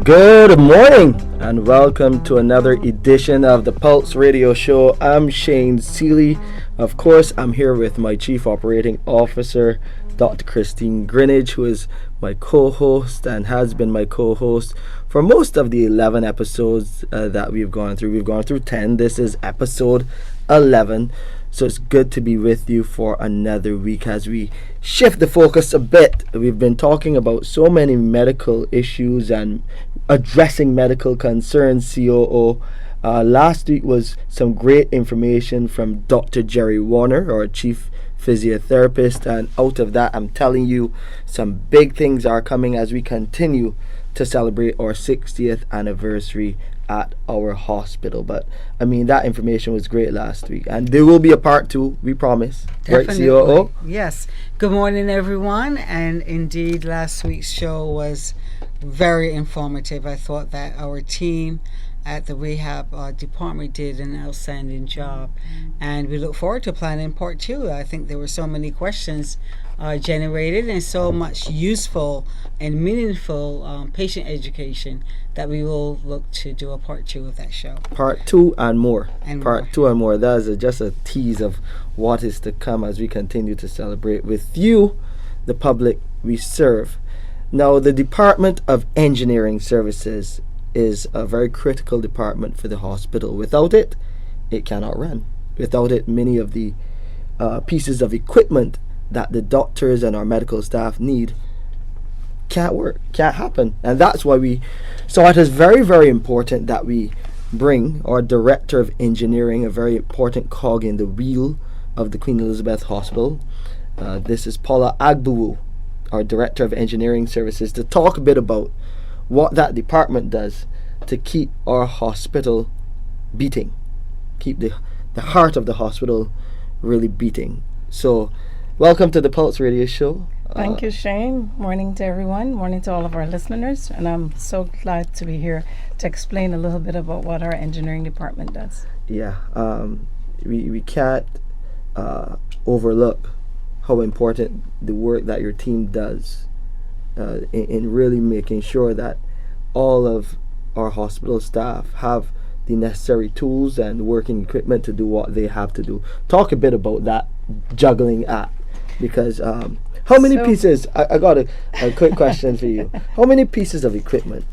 Good morning and welcome to another edition of the Pulse Radio Show. I'm Shane Seeley. Of course, I'm here with my Chief Operating Officer, Dr. Christine Greenidge, who is my co-host and has been my co-host for most of the 11 episodes that we've gone through. We've gone through 10. This is episode 11. So it's good to be with you for another week as we shift the focus a bit. We've been talking about so many medical issues and addressing medical concerns, COO. Last week was some great information from Dr. Jerry Warner, our chief physiotherapist, and out of that, I'm telling you, some big things are coming as we continue to celebrate our 60th anniversary at our hospital. But I mean, that information was great last week, and there will be a part 2, we promise. Definitely. Right, COO? Yes. Good morning, everyone. And indeed, last week's show was very informative. I thought that our team at the rehab department did an outstanding job, and we look forward to planning part 2. I think there were so many questions generated and so much useful and meaningful patient education that we will look to do a part 2 of that show. Part 2 and more. Part 2 and more. That is just a tease of what is to come as we continue to celebrate with you, the public we serve. Now, the Department of Engineering Services is a very critical department for the hospital. Without it, it cannot run. Without it, many of the pieces of equipment that the doctors and our medical staff need can't work, can't happen. And that's why we saw it as very, very important that we bring our Director of Engineering, a very important cog in the wheel of the Queen Elizabeth Hospital. This is Paula Agbowu, our Director of Engineering Services, to talk a bit about what that department does to keep our hospital beating, keep the heart of the hospital really beating. So, welcome to the Pulse Radio Show. Thank you, Shane. Morning to everyone. Morning to all of our listeners. And I'm so glad to be here to explain a little bit about what our engineering department does. Yeah, we can't overlook how important the work that your team does in really making sure that all of our hospital staff have the necessary tools and working equipment to do what they have to do. Talk a bit about that juggling act, because how many pieces, I got a quick question for you. How many pieces of equipment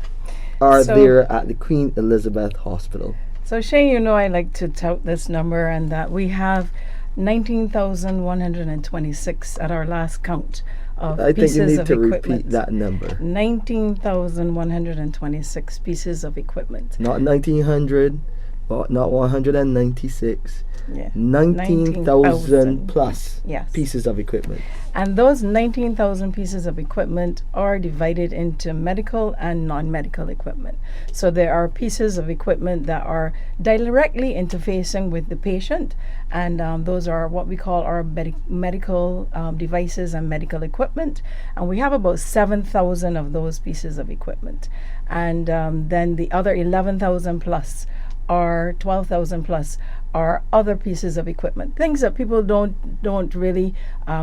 are there at the Queen Elizabeth Hospital? So Shane, I like to tout this number, and that we have 19,126 at our last count of pieces of equipment. I think you need to repeat that number. 19,126 pieces of equipment. Not 1,900, not 196. Yeah. 19,000 plus pieces of equipment. And those 19,000 pieces of equipment are divided into medical and non-medical equipment. So there are pieces of equipment that are directly interfacing with the patient, and those are what we call our medical devices and medical equipment. And we have about 7,000 of those pieces of equipment. And then the other 11,000 plus or 12,000 plus are other pieces of equipment, things that people don't really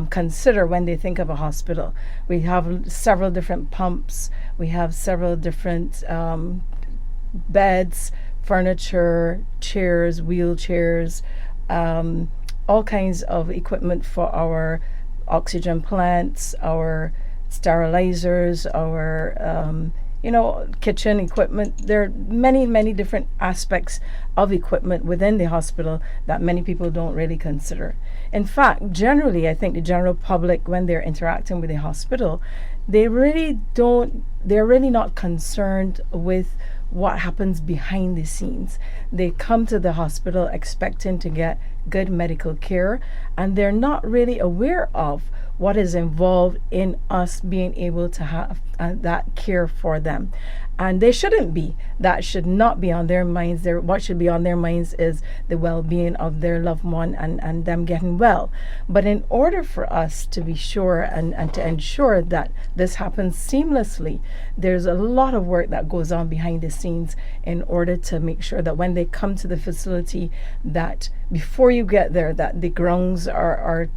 consider when they think of a hospital. We have several different pumps, we have several different beds, furniture, chairs, wheelchairs, all kinds of equipment for our oxygen plants, our sterilizers, our kitchen equipment. There are many different aspects of equipment within the hospital that many people don't really consider. In fact, generally, I think the general public, when they're interacting with the hospital, they're really not concerned with what happens behind the scenes. They come to the hospital expecting to get good medical care, and they're not really aware of what is involved in us being able to have that care for them. And they shouldn't be. That should not be on their minds. What should be on their minds is the well-being of their loved one and them getting well. But in order for us to be sure and to ensure that this happens seamlessly, there's a lot of work that goes on behind the scenes in order to make sure that when they come to the facility, that before you get there, that the grounds are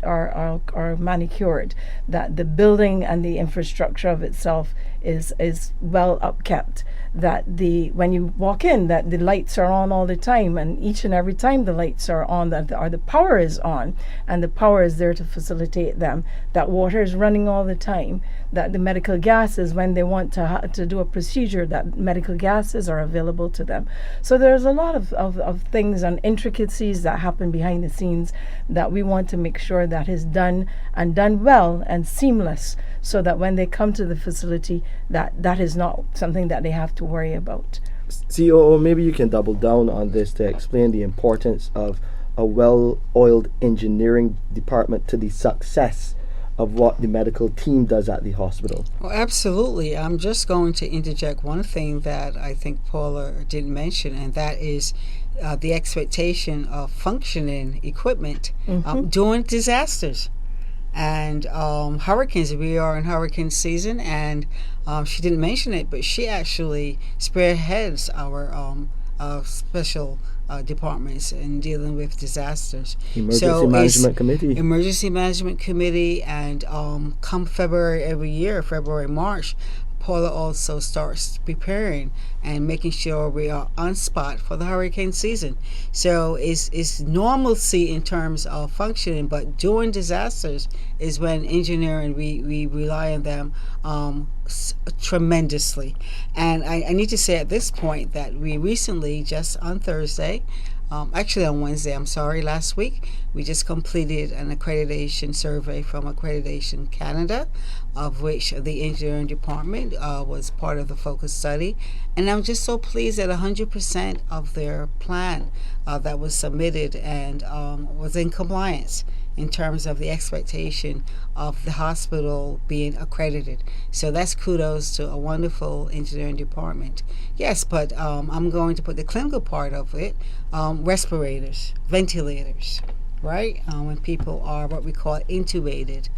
manicured, that the building and the infrastructure of itself is well upkept. That when you walk in, that the lights are on all the time, and each and every time the lights are on, the power is on, and the power is there to facilitate them. That water is running all the time. That the medical gases, when they want to do a procedure, that medical gases are available to them. So there's a lot of things and intricacies that happen behind the scenes that we want to make sure that is done, and done well and seamless, so that when they come to the facility, that is not something that they have to worry about. COO, maybe you can double down on this to explain the importance of a well-oiled engineering department to the success of what the medical team does at the hospital. Well, absolutely. I'm just going to interject one thing that I think Paula didn't mention, and that is the expectation of functioning equipment during disasters and hurricanes. We are in hurricane season, and she didn't mention it, but she actually spearheads our special departments in dealing with disasters. Emergency Management Committee, and come February every year, February, March, Paula also starts preparing and making sure we are on spot for the hurricane season. So it's normalcy in terms of functioning, but during disasters is when engineering, we rely on them tremendously. And I need to say at this point that we recently, just on Thursday, actually on Wednesday, last week, we just completed an accreditation survey from Accreditation Canada, of which the engineering department was part of the focus study. And I'm just so pleased that 100% of their plan that was submitted and was in compliance in terms of the expectation of the hospital being accredited. So that's kudos to a wonderful engineering department. Yes, but I'm going to put the clinical part of it, respirators, ventilators, right? When people are what we call intubated,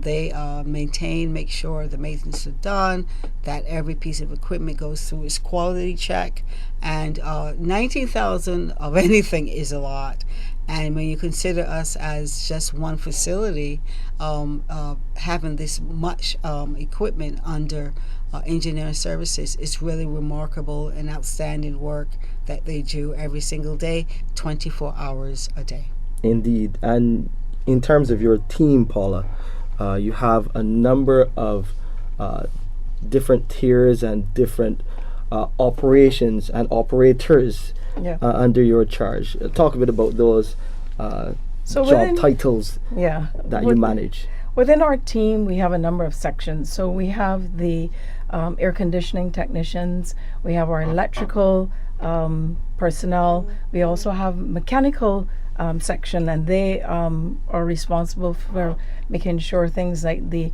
they make sure the maintenance is done, that every piece of equipment goes through its quality check, and 19,000 of anything is a lot. And when you consider us as just one facility, having this much equipment under engineering services, is really remarkable and outstanding work that they do every single day, 24 hours a day. Indeed. And in terms of your team, Paula, you have a number of different tiers and different operations and operators under your charge. Talk a bit about those job titles that you manage. Within our team, we have a number of sections. So we have the air conditioning technicians, we have our electrical personnel, we also have mechanical section, and they are responsible for making sure things like the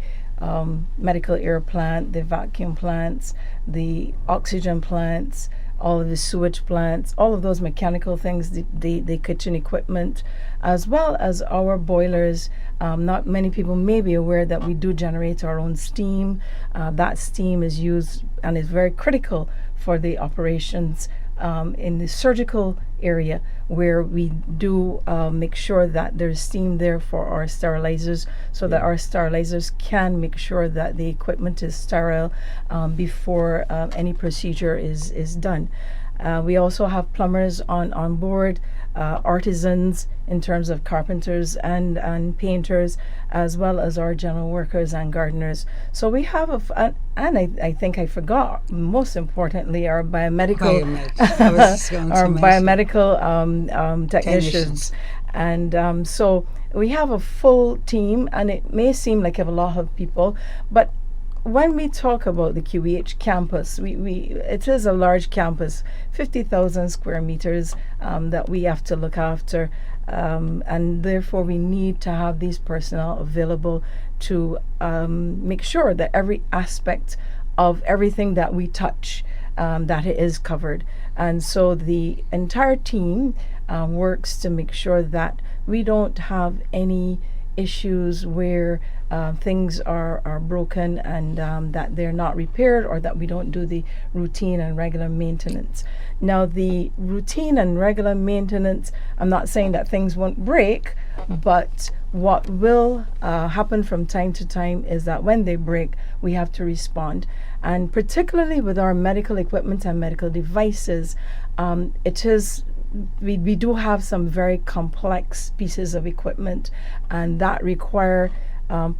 medical air plant, the vacuum plants, the oxygen plants, all of the sewage plants, all of those mechanical things, the kitchen equipment, as well as our boilers. Not many people may be aware that we do generate our own steam. That steam is used and is very critical for the operations in the surgical area, where we do make sure that there's steam there for our sterilizers, so that our sterilizers can make sure that the equipment is sterile before any procedure is done. We also have plumbers on board, artisans in terms of carpenters and painters, as well as our general workers and gardeners. So we have I think I forgot, most importantly, our biomedical technicians. And so we have a full team, and it may seem like a lot of people, but when we talk about the QEH campus, it is a large campus, 50,000 square meters that we have to look after, and therefore we need to have these personnel available to make sure that every aspect of everything that we touch, that it is covered. And so the entire team works to make sure that we don't have any issues where things are broken and that they're not repaired, or that we don't do the routine and regular maintenance. Now, the routine and regular maintenance, I'm not saying that things won't break, but what will happen from time to time is that when they break, we have to respond. And particularly with our medical equipment and medical devices, it is we do have some very complex pieces of equipment, and that require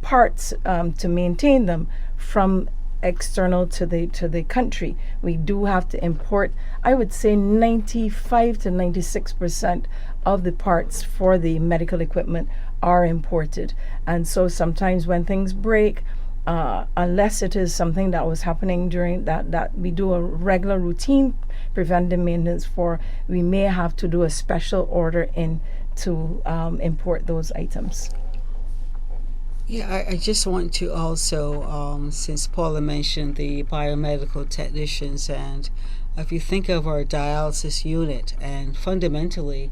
parts to maintain them from external to the country. We do have to import, I would say 95 to 96% of the parts for the medical equipment are imported. And so sometimes when things break, unless it is something that was happening during that we do a regular routine preventive maintenance for, we may have to do a special order in to import those items. Yeah, I just want to also, since Paula mentioned the biomedical technicians, and if you think of our dialysis unit, and fundamentally,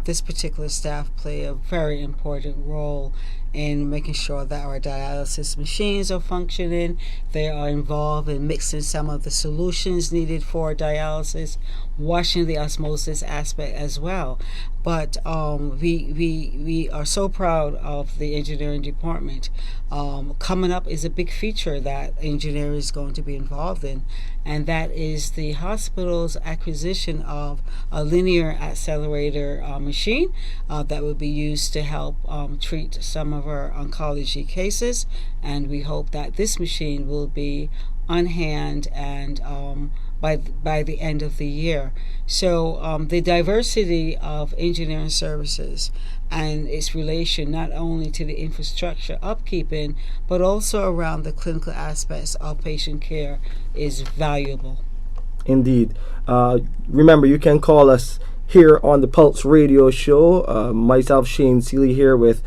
this particular staff play a very important role in making sure that our dialysis machines are functioning. They are involved in mixing some of the solutions needed for dialysis, washing the osmosis aspect as well. But we are so proud of the engineering department. Coming up is a big feature that engineering is going to be involved in, and that is the hospital's acquisition of a linear accelerator machine that will be used to help treat some of our oncology cases. And we hope that this machine will be on hand and by the end of the year. So the diversity of engineering services and its relation not only to the infrastructure upkeeping, but also around the clinical aspects of patient care is valuable. Indeed. Remember, you can call us here on the Pulse Radio Show. Myself, Shane Seeley, here with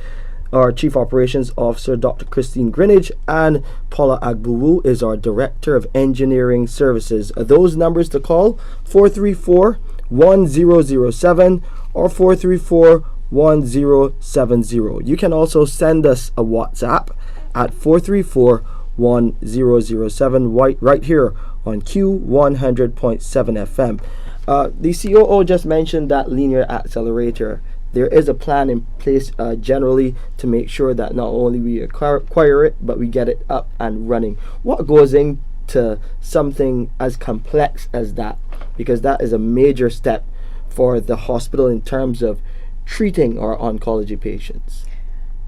our Chief Operations Officer, Dr. Christine Greenidge, and Paula Agbowu is our Director of Engineering Services. Those numbers to call, 434-1007 or 434-1070. You can also send us a WhatsApp at 434-1007 right here on Q100.7 FM. The COO just mentioned that linear accelerator. There is a plan in place generally to make sure that not only we acquire it, but we get it up and running. What goes into something as complex as that? Because that is a major step for the hospital in terms of treating our oncology patients.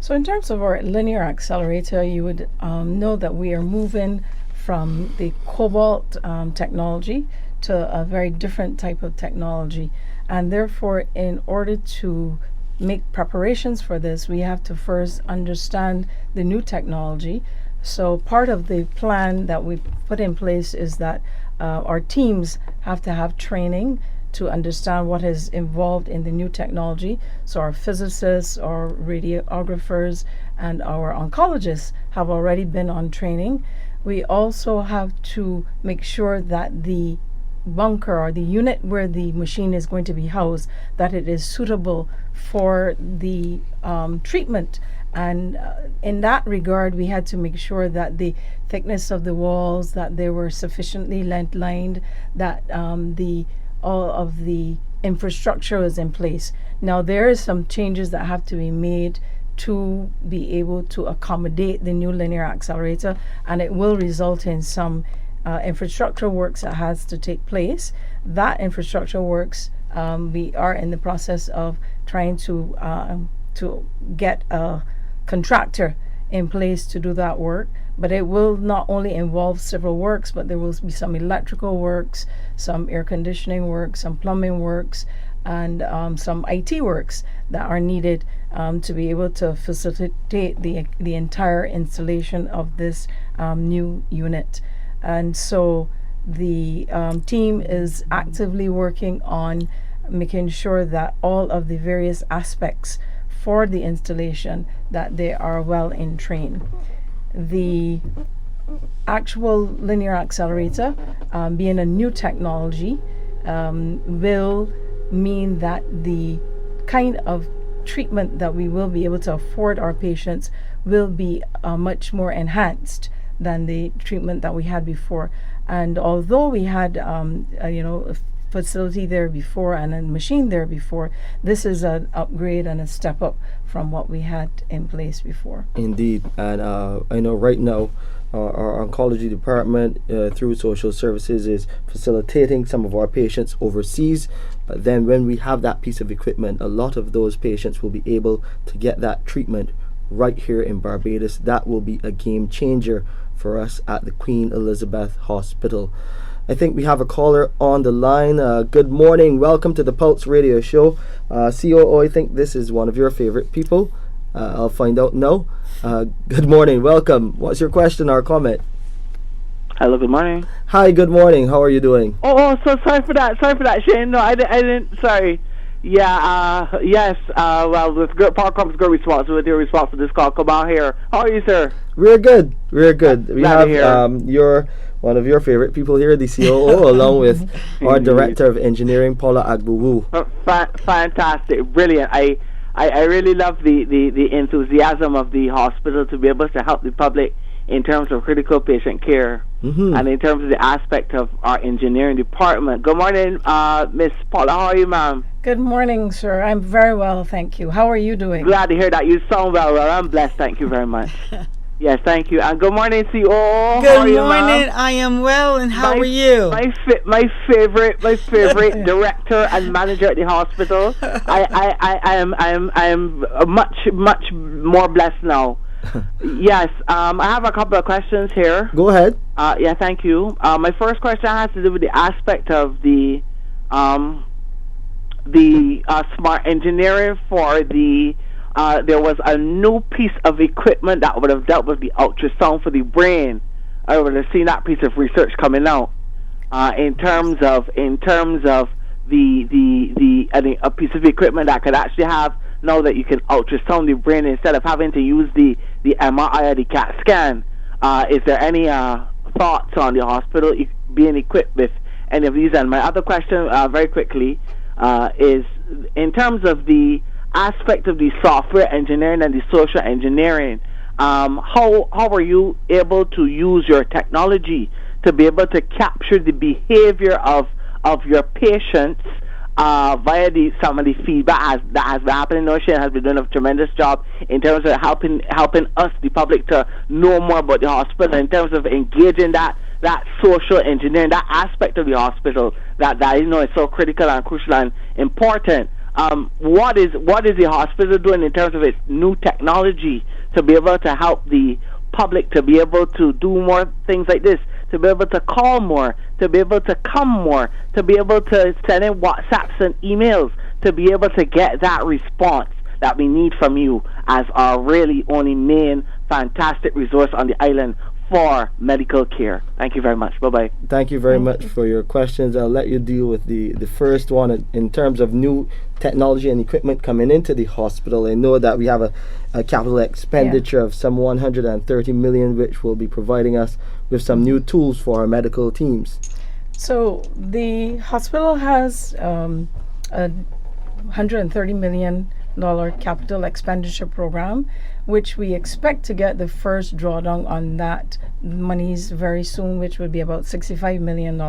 So in terms of our linear accelerator, you would know that we are moving from the cobalt technology to a very different type of technology. And therefore, in order to make preparations for this, we have to first understand the new technology. So part of the plan that we put in place is that our teams have to have training to understand what is involved in the new technology. So our physicists, our radiographers, and our oncologists have already been on training. We also have to make sure that the bunker or the unit where the machine is going to be housed, that it is suitable for the treatment. And in that regard, we had to make sure that the thickness of the walls, that they were sufficiently lined, that all of the infrastructure was in place. Now there is some changes that have to be made to be able to accommodate the new linear accelerator, and it will result in some infrastructure works that has to take place. That infrastructure works, we are in the process of trying to get a contractor in place to do that work. But it will not only involve civil works, but there will be some electrical works, some air conditioning works, some plumbing works, and some IT works that are needed to be able to facilitate the entire installation of this new unit. And so the team is actively working on making sure that all of the various aspects for the installation, that they are well in train. The actual linear accelerator, being a new technology, will mean that the kind of treatment that we will be able to afford our patients will be much more enhanced than the treatment that we had before. And although we had a facility there before and a machine there before, this is an upgrade and a step up from what we had in place before. Indeed. And I know right now our oncology department through social services is facilitating some of our patients overseas. But then when we have that piece of equipment, a lot of those patients will be able to get that treatment right here in Barbados. That will be a game changer for us at the Queen Elizabeth Hospital. I think we have a caller on the line. Good morning. Welcome to the Pulse Radio Show. COO, I think this is one of your favorite people. I'll find out now. Good morning. Welcome. What's your question or comment? Hello, good morning. Hi, good morning. How are you doing? So sorry for that, Shane. No, I didn't, sorry. Yeah, yes, well, with part comes good responsibility or response for this call. Come out here. How are you, sir? We're good. We Glad have you're one of your favorite people here, the COO, along with our Director of Engineering, Paula Agbowu. Fantastic. Brilliant. I really love the enthusiasm of the hospital to be able to help the public in terms of critical patient care and in terms of the aspect of our engineering department. Good morning, Miss Paula. How are you, ma'am? Good morning, sir. I'm very well, thank you. How are you doing? Glad to hear that. You sound well. I'm blessed. Thank you very much. Yes, thank you. And good morning, CEO. Good morning. I am well, and how are you? My favorite director and manager at the hospital. I am much more blessed now. Yes, I have a couple of questions here. Go ahead. Yeah, thank you. My first question has to do with the aspect of the smart engineering for the. There was a new piece of equipment that would have dealt with the ultrasound for the brain. I would have seen that piece of research coming out in terms of a piece of equipment that could actually have now that you can ultrasound the brain instead of having to use the MRI or the CAT scan. Is there any thoughts on the hospital being equipped with any of these? And my other question, very quickly, is in terms of the aspect of the software engineering and the social engineering, how are you able to use your technology to be able to capture the behavior of your patients via some of the feedback that has been happening? Ocean has been doing a tremendous job in terms of helping us, the public, to know more about the hospital, in terms of engaging that social engineering, that aspect of the hospital that is so critical and crucial and important. What is the hospital doing in terms of its new technology to be able to help the public to be able to do more things like this, to be able to call more, to be able to come more, to be able to send in WhatsApps and emails, to be able to get that response that we need from you as our really only main fantastic resource on the island for medical care? Thank you very much. Bye-bye. Thank you very much for your questions. I'll let you deal with the first one in terms of new technology and equipment coming into the hospital. I know that we have a capital expenditure of some 130 million, which will be providing us with some new tools for our medical teams. So the hospital has a $130 million capital expenditure program, which we expect to get the first drawdown on that monies very soon, which would be about $65 million.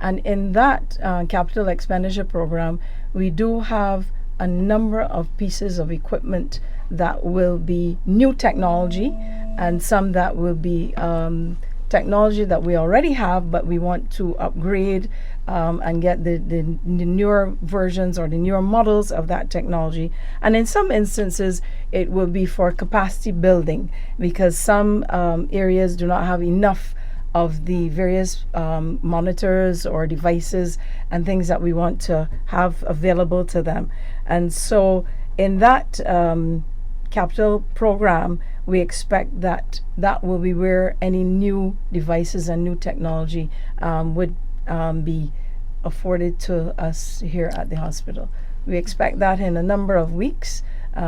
And in that capital expenditure program, we do have a number of pieces of equipment that will be new technology, and some that will be technology that we already have, but we want to upgrade and get the newer versions or the newer models of that technology. And in some instances, it will be for capacity building, because some areas do not have enough of the various monitors or devices and things that we want to have available to them. And so in that capital program, we expect that will be where any new devices and new technology would be afforded to us here at the hospital. We expect that in a number of weeks.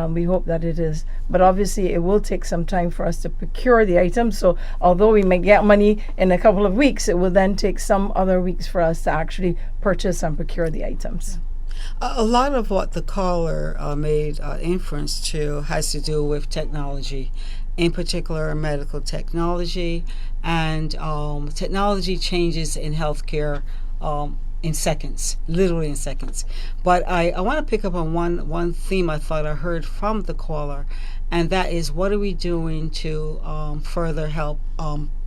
We hope that it is, but obviously it will take some time for us to procure the items. So although we may get money in a couple of weeks, it will then take some other weeks for us to actually purchase and procure the items. A lot of what the caller made inference to has to do with technology, in particular medical technology, and technology changes in healthcare in seconds, literally in seconds. But I want to pick up on one theme I thought I heard from the caller, and that is, what are we doing to further help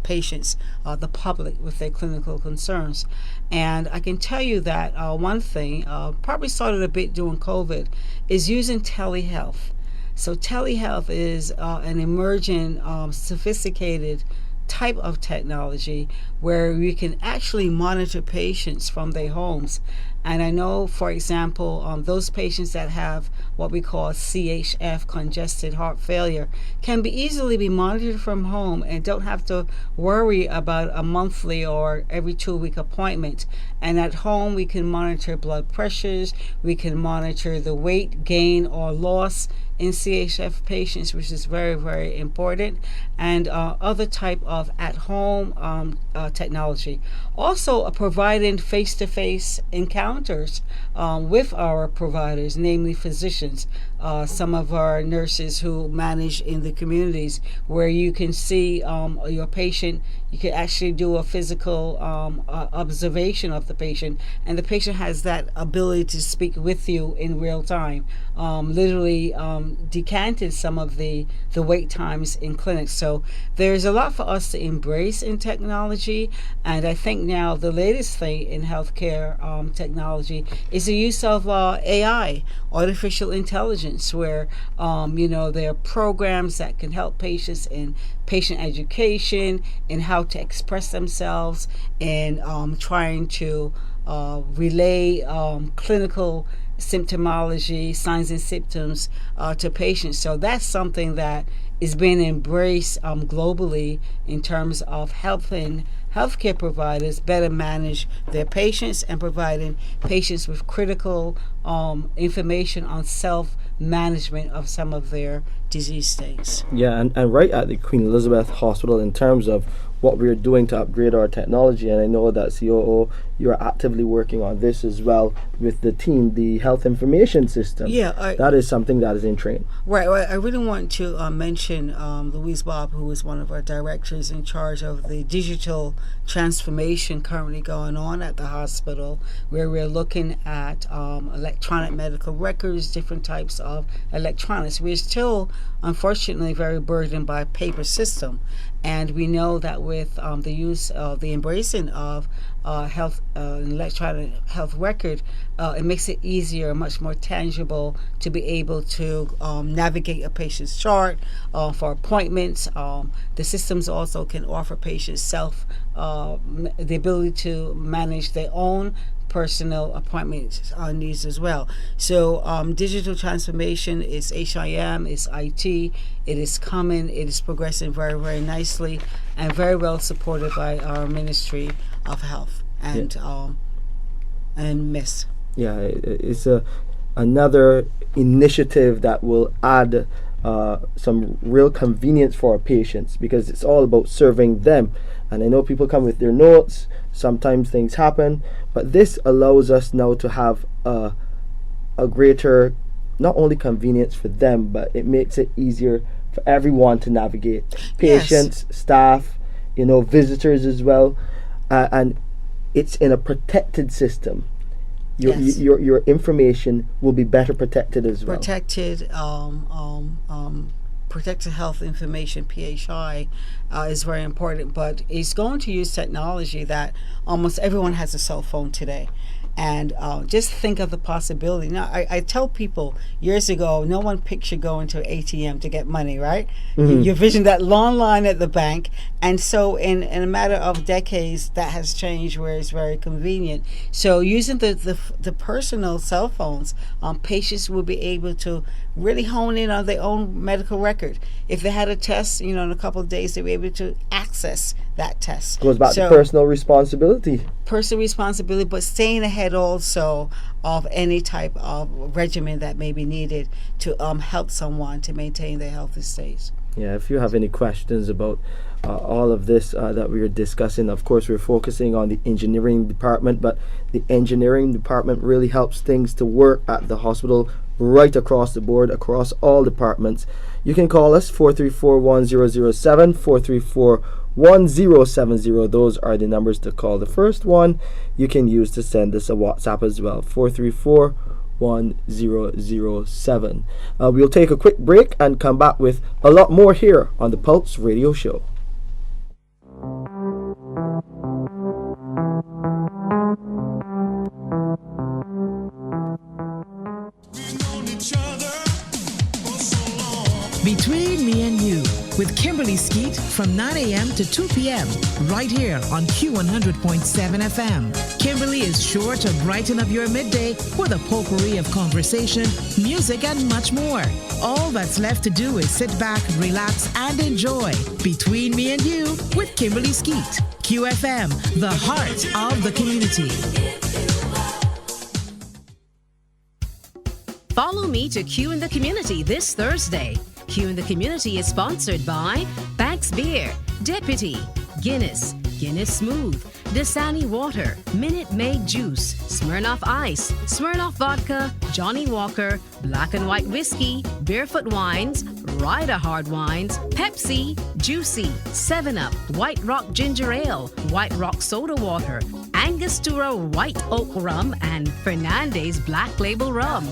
patients, the public, with their clinical concerns. And I can tell you that one thing, probably started a bit during COVID, is using telehealth. So telehealth is an emerging, sophisticated type of technology where you can actually monitor patients from their homes. And I know, for example, those patients that have what we call CHF, congested heart failure, can be easily be monitored from home and don't have to worry about a monthly or every 2-week appointment. And at home, we can monitor blood pressures, we can monitor the weight gain or loss in CHF patients, which is very, very important, and other type of at-home technology. Also, providing face-to-face encounters with our providers, namely physicians, some of our nurses who manage in the communities, where you can see your patient. You can actually do a physical observation of the patient, and the patient has that ability to speak with you in real time, literally decanted some of the wait times in clinics. So there's a lot for us to embrace in technology, and I think now the latest thing in healthcare technology is the use of AI, artificial intelligence, where there are programs that can help patients in patient education, in how to express themselves, in trying to relay clinical symptomology, signs and symptoms to patients. So that's something that is being embraced globally in terms of helping healthcare providers better manage their patients and providing patients with critical information on self-management of some of their disease states. Yeah, and right at the Queen Elizabeth Hospital, in terms of what we're doing to upgrade our technology, and I know that COO, you're actively working on this as well with the team, the health information system. Yeah, that is something that is in train. Right. I really want to mention Louise Bob, who is one of our directors in charge of the digital transformation currently going on at the hospital, where we're looking at electronic medical records, different types of electronics. We're still, unfortunately, very burdened by paper system. And we know that with the use of the embracing of electronic health record, it makes it easier, much more tangible to be able to navigate a patient's chart for appointments. The systems also can offer patients the ability to manage their own personal appointment needs as well. So digital transformation is HIM, is IT, it is coming, it is progressing very, very nicely and very well supported by our Ministry of Health and MIS. Yeah, it's another initiative that will add some real convenience for our patients, because it's all about serving them. And I know people come with their notes, sometimes things happen, but this allows us now to have a greater, not only convenience for them, but it makes it easier for everyone to navigate. Patients, yes, staff, visitors as well. And it's in a protected system. Your information will be better protected as well. Protected health information, PHI, is very important, but it's going to use technology that almost everyone has a cell phone today. And just think of the possibility. Now, I tell people years ago, no one pictured going to an ATM to get money, right? Mm-hmm. You vision that long line at the bank. And so in a matter of decades, that has changed where it's very convenient. So using the personal cell phones, patients will be able to really hone in on their own medical record. If they had a test, in a couple of days, they'll be able to access that test. Goes back to personal responsibility. Personal responsibility, but staying ahead also of any type of regimen that may be needed to help someone to maintain their healthy state. Yeah, if you have any questions about all of this that we are discussing, of course we're focusing on the engineering department, but the engineering department really helps things to work at the hospital right across the board, across all departments. You can call us 434-1007, 434-1070. Those are the numbers to call. The first one you can use to send us a WhatsApp as well, 434-1007. We'll take a quick break and come back with a lot more here on the Pulse Radio Show. from 9 a.m. to 2 p.m. right here on Q100.7 FM. Kimberly is sure to brighten up your midday with a potpourri of conversation, music, and much more. All that's left to do is sit back, relax, and enjoy Between Me and You with Kimberly Skeet. QFM, the heart of the community. Follow me to Q in the Community this Thursday. Q in the Community is sponsored by Banks Beer, Deputy, Guinness, Guinness Smooth, Dasani Water, Minute Maid Juice, Smirnoff Ice, Smirnoff Vodka, Johnny Walker, Black and White Whiskey, Barefoot Wines, Ryder Hard Wines, Pepsi, Juicy, 7-Up, White Rock Ginger Ale, White Rock Soda Water, Angostura White Oak Rum, and Fernandez Black Label Rum.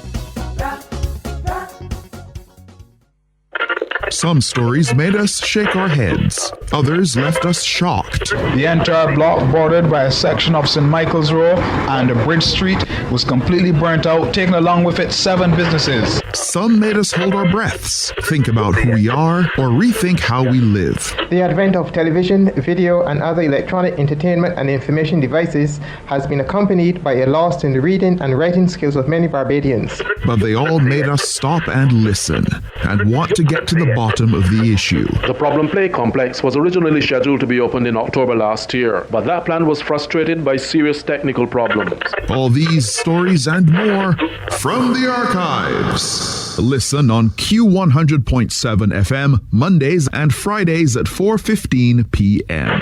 Some stories made us shake our heads. Others left us shocked. The entire block, bordered by a section of St. Michael's Row and Bridge Street, was completely burnt out, taking along with it 7 businesses. Some made us hold our breaths, think about who we are, or rethink how we live. The advent of television, video, and other electronic entertainment and information devices has been accompanied by a loss in the reading and writing skills of many Barbadians. But they all made us stop and listen, and want to get to the bottom of the issue. The Problem Play Complex was originally scheduled to be opened in October last year, but that plan was frustrated by serious technical problems. All these stories and more from the archives. Listen on Q100.7 FM Mondays and Fridays at 4:15 p.m.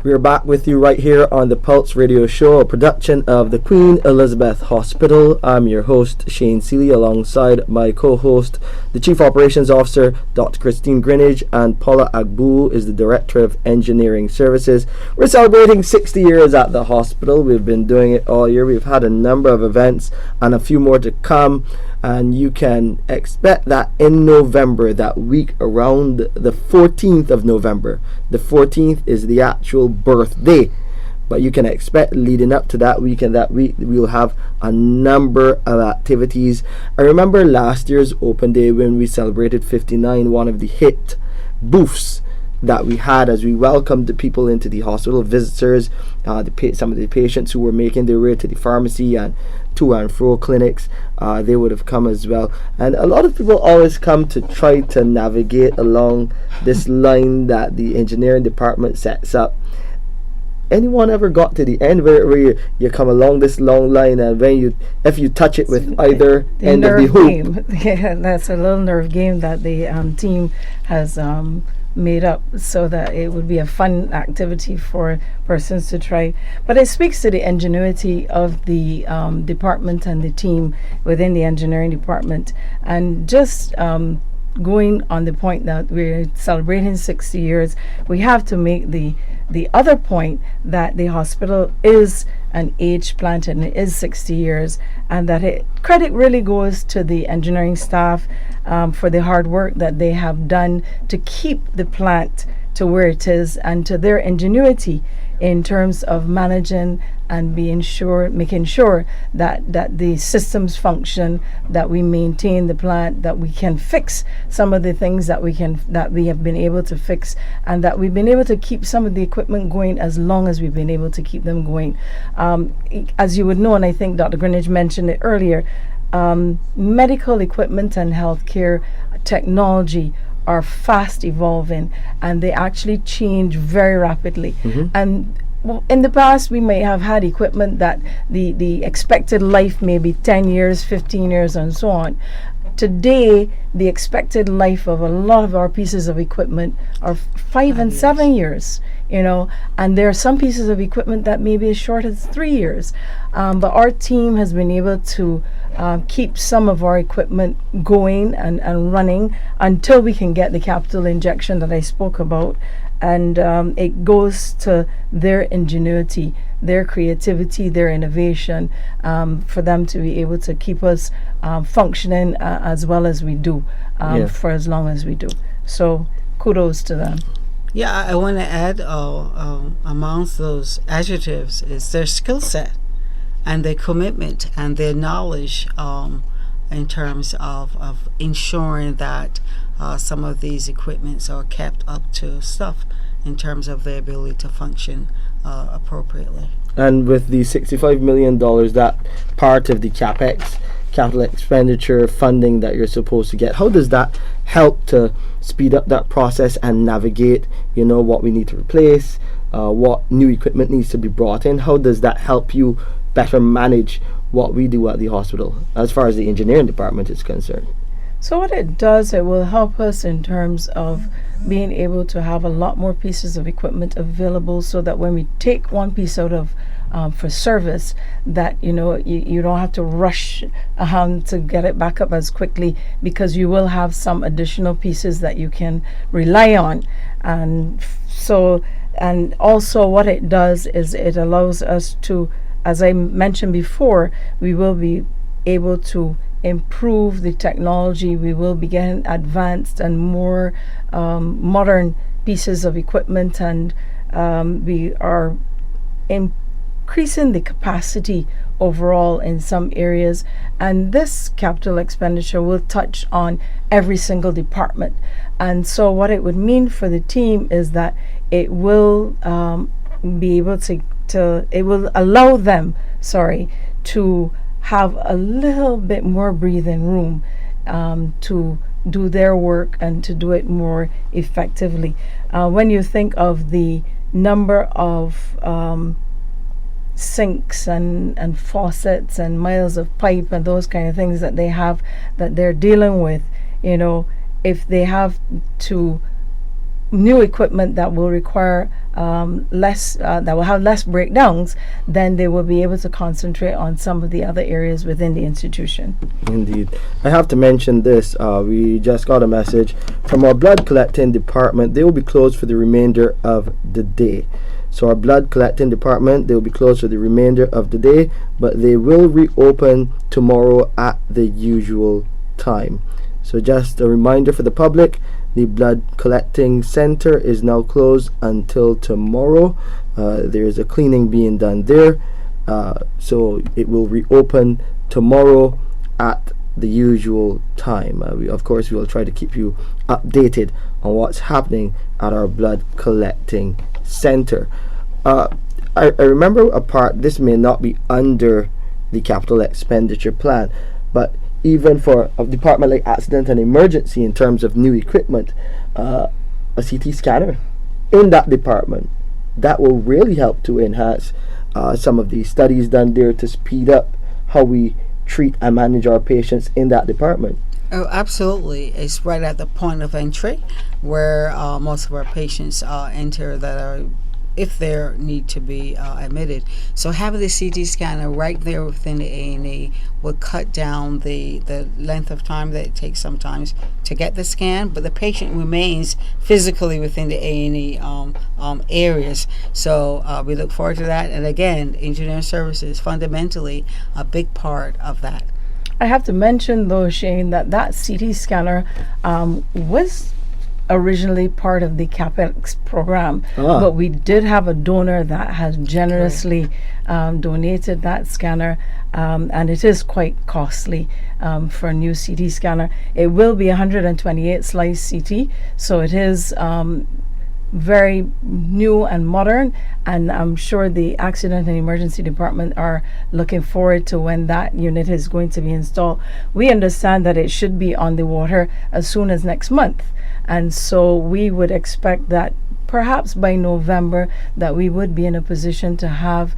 We're back with you right here on the Pulse Radio Show, a production of the Queen Elizabeth Hospital. I'm your host, Shane Seeley, alongside my co-host, the Chief Operations Officer, Dr. Christine Greenidge, and Paula Agbowu is the Director of Engineering Services. We're celebrating 60 years at the hospital. We've been doing it all year. We've had a number of events and a few more to come. And you can expect that in November, that week around the 14th of November. The 14th is the actual birthday. But you can expect leading up to that week and that week, we'll have a number of activities. I remember last year's open day when we celebrated 59, one of the hit booths that we had as we welcomed the people into the hospital, visitors, some of the patients who were making their way to the pharmacy and to and fro clinics, they would have come as well. And a lot of people always come to try to navigate along this line that the engineering department sets up. Anyone ever got to the end where you come along this long line, and when if you touch it with either end of the hoop? Yeah, that's a little nerve game that the team has made up so that it would be a fun activity for persons to try. But it speaks to the ingenuity of the department and the team within the engineering department. And just going on the point that we're celebrating 60 years, we have to make the other point that the hospital is an age plant and it is 60 years, and that credit really goes to the engineering staff for the hard work that they have done to keep the plant to where it is, and to their ingenuity in terms of managing and making sure that the systems function, that we maintain the plant, that we can fix some of the things that we have been able to fix, and that we've been able to keep some of the equipment going as long as we've been able to keep them going. As you would know, and I think Dr. Greenidge mentioned it earlier, medical equipment and healthcare technology are fast evolving, and they actually change very rapidly. And in the past, we may have had equipment that the expected life may be 10 years, 15 years, and so on. Today, the expected life of a lot of our pieces of equipment are 5 and 7 years. and there are some pieces of equipment that may be as short as 3 years. But our team has been able to keep some of our equipment going and running until we can get the capital injection that I spoke about. And it goes to their ingenuity, their creativity, their innovation, for them to be able to keep us functioning as well as we do, for as long as we do. So kudos to them. Yeah, I want to add amongst those adjectives is their skill set and their commitment and their knowledge in terms of ensuring that some of these equipments are kept up to stuff in terms of their ability to function appropriately. And with the $65 million, that part of the CapEx, capital expenditure funding that you're supposed to get, how does that help to speed up that process and navigate, what we need to replace, what new equipment needs to be brought in? How does that help you better manage what we do at the hospital as far as the engineering department is concerned? So what it does, it will help us in terms of being able to have a lot more pieces of equipment available, so that when we take one piece out of for service, that you don't have to rush to get it back up as quickly, because you will have some additional pieces that you can rely on. And also what it does is it allows us to, as I mentioned before, we will be able to improve the technology. We will be getting advanced and more modern pieces of equipment, and we are increasing the capacity overall in some areas. And this capital expenditure will touch on every single department. And so what it would mean for the team is that it will be able to it will allow them to have a little bit more breathing room to do their work and to do it more effectively. When you think of the number of sinks and faucets and miles of pipe and those kind of things that they have, that they're dealing with, if they have to new equipment that will require less, that will have less breakdowns, then they will be able to concentrate on some of the other areas within the institution. Indeed. I have to mention this. We just got a message from our blood collecting department. They will be closed for the remainder of the day. So our blood collecting department, they will be closed for the remainder of the day, but they will reopen tomorrow at the usual time. So just a reminder for the public, the blood collecting center is now closed until tomorrow. There is a cleaning being done there, so it will reopen tomorrow at the usual time. We will try to keep you updated on what's happening at our blood collecting center. I remember a part, this may not be under the capital expenditure plan, but even for a department like accident and emergency, in terms of new equipment, a CT scanner in that department, that will really help to enhance some of the studies done there to speed up how we treat and manage our patients in that department. Oh, absolutely. It's right at the point of entry where most of our patients enter that are, if they need to be admitted. So having the CT scanner right there within the A&E would cut down the length of time that it takes sometimes to get the scan, but the patient remains physically within the A&E areas. So we look forward to that. And again, engineering services fundamentally a big part of that. I have to mention though, Shane, that CT scanner was originally part of the CapEx program, but we did have a donor that has generously donated that scanner, and it is quite costly for a new CT scanner. It will be 128 slice CT, so it is very new and modern, and I'm sure the accident and emergency department are looking forward to when that unit is going to be installed. We understand that it should be on the water as soon as next month, and so we would expect that perhaps by November that we would be in a position to have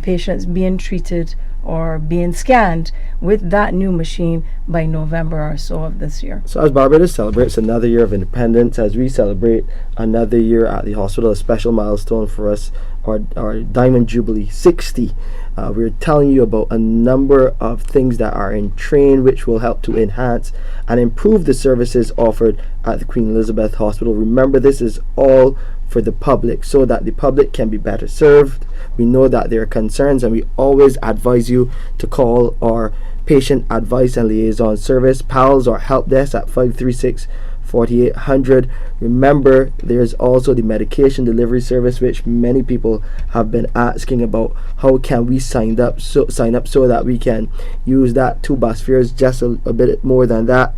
patients being treated or being scanned with that new machine by November or so of this year. So as Barbados celebrates another year of independence, as we celebrate another year at the hospital, a special milestone for us, our Diamond Jubilee 60, we're telling you about a number of things that are in train which will help to enhance and improve the services offered at the Queen Elizabeth Hospital. Remember, this is all for the public so that the public can be better served. We know that there are concerns, and we always advise you to call our patient advice and liaison service, PALS, or help desk at 536-4800. Remember, there's also the medication delivery service, which many people have been asking about. How can we sign up so that we can use that 2 bus fares, just a bit more than that,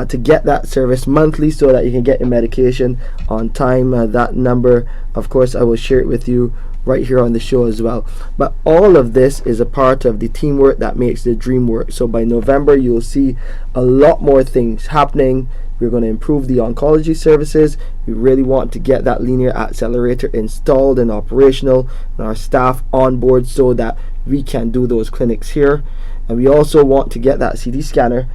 to get that service monthly so that you can get your medication on time. That number, of course, I will share it with you right here on the show as well. But all of this is a part of the teamwork that makes the dream work. So by November, you'll see a lot more things happening. We're going to improve the oncology services. We really want to get that linear accelerator installed and operational, and our staff on board so that we can do those clinics here. And we also want to get that CT scanner.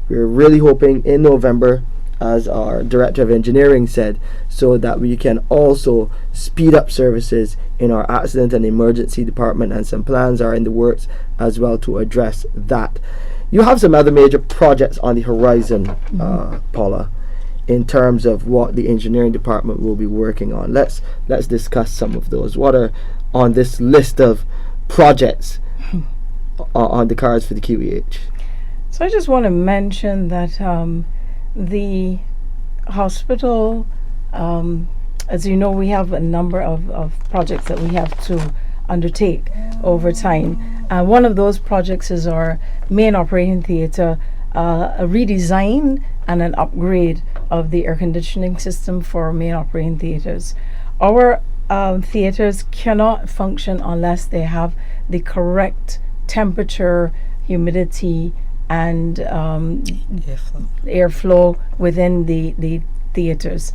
We're really hoping in November, as our Director of Engineering said, so that we can also speed up services in our accident and emergency department, and some plans are in the works as well to address that. You have some other major projects on the horizon, Paula, in terms of what the engineering department will be working on. Let's discuss some of those. What are on this list of projects on the cards for the QEH? So I just want to mention that the hospital, as you know, we have a number of projects that we have to undertake over time. One of those projects is our main operating theatre, a redesign and an upgrade of the air conditioning system for our main operating theatres. Our theatres cannot function unless they have the correct temperature, humidity, and airflow within the theaters.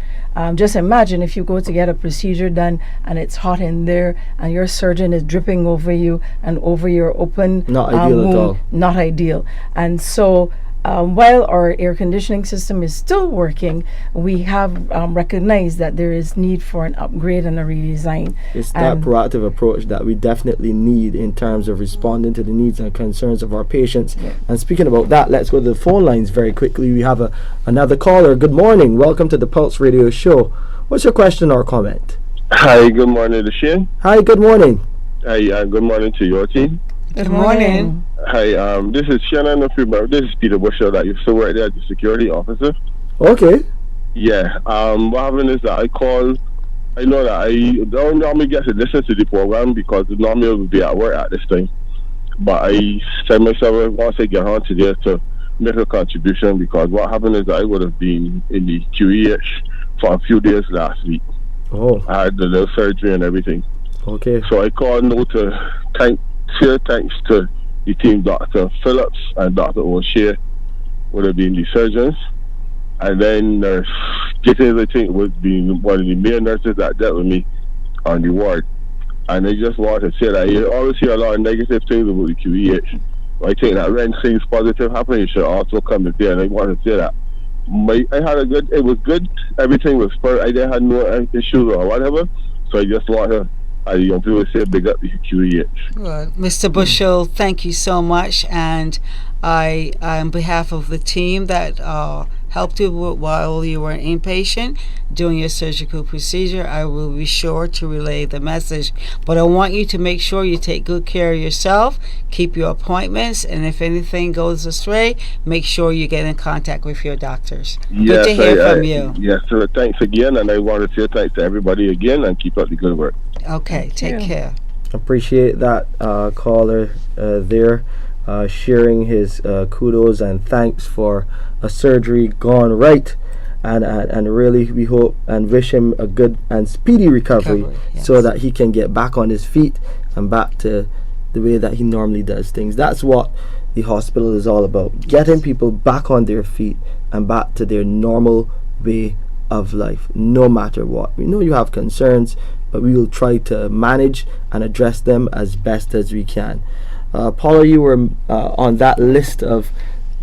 Just imagine if you go to get a procedure done and it's hot in there and your surgeon is dripping over you and over your open not ideal wound. at all. Not ideal. And so while our air conditioning system is still working, we have recognized that there is need for an upgrade and a redesign. It's that proactive approach that we definitely need in terms of responding to the needs and concerns of our patients. Yeah. And speaking about that, let's go to the phone lines very quickly. We have another caller. Good morning. Welcome to the Pulse Radio Show. What's your question or comment? Hi, good morning to Shane. Hi, good morning. Hi, good morning to your team. Good morning. Hi, this is Shannon. This is Peter Bushell that used to work there as the security officer. Okay. Yeah. What happened is that I called. I know that I don't normally get to listen to the program because normally I would be at work at this time. But I said myself once I get on today to make a contribution, because what happened is that I would have been in the QEH for a few days last week. Oh. I had the little surgery and everything. Okay. So I called now to share thanks to the team, Dr. Phillips and Dr. O'Shea would have been the surgeons, and then Nurse Gittins, I think, was being one of the main nurses that dealt with me on the ward. And I just want to say that you always hear a lot of negative things about the QEH. I think that when things positive happen, you should also come to there. And I want to say that it was good. Everything was perfect. I didn't have no issues or whatever. So I just want to young people say big up the QEH. Well, Mr. Bushell, thank you so much, and I, on behalf of the team that helped you while you were inpatient doing your surgical procedure, I will be sure to relay the message. But I want you to make sure you take good care of yourself, keep your appointments, and if anything goes astray, make sure you get in contact with your doctors. Yes, good to hear from you. Yes, sir. Thanks again, and I want to say thanks to everybody again, and keep up the good work. Okay, take care. Appreciate that caller there sharing his kudos and thanks for a surgery gone right, and really we hope and wish him a good and speedy recovery, yes, so that he can get back on his feet and back to the way that he normally does things. That's what the hospital is all about, getting people back on their feet and back to their normal way of life, no matter what. We know you have concerns, but we will try to manage and address them as best as we can. Paula, you were on that list of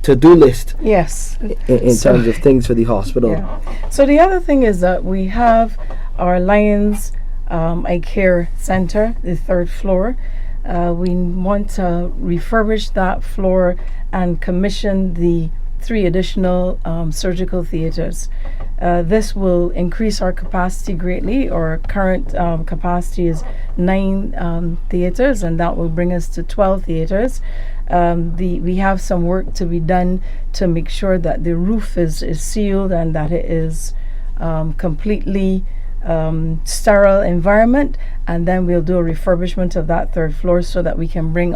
to-do list. Yes. In terms of things for the hospital. Yeah. So the other thing is that we have our Lions Eye Care Center, the 3rd floor. We want to refurbish that floor and commission the 3 additional surgical theaters. This will increase our capacity greatly. Our current capacity is 9 theaters, and that will bring us to 12 theaters. We have some work to be done to make sure that the roof is sealed and that it is completely sterile environment, and then we'll do a refurbishment of that 3rd floor so that we can bring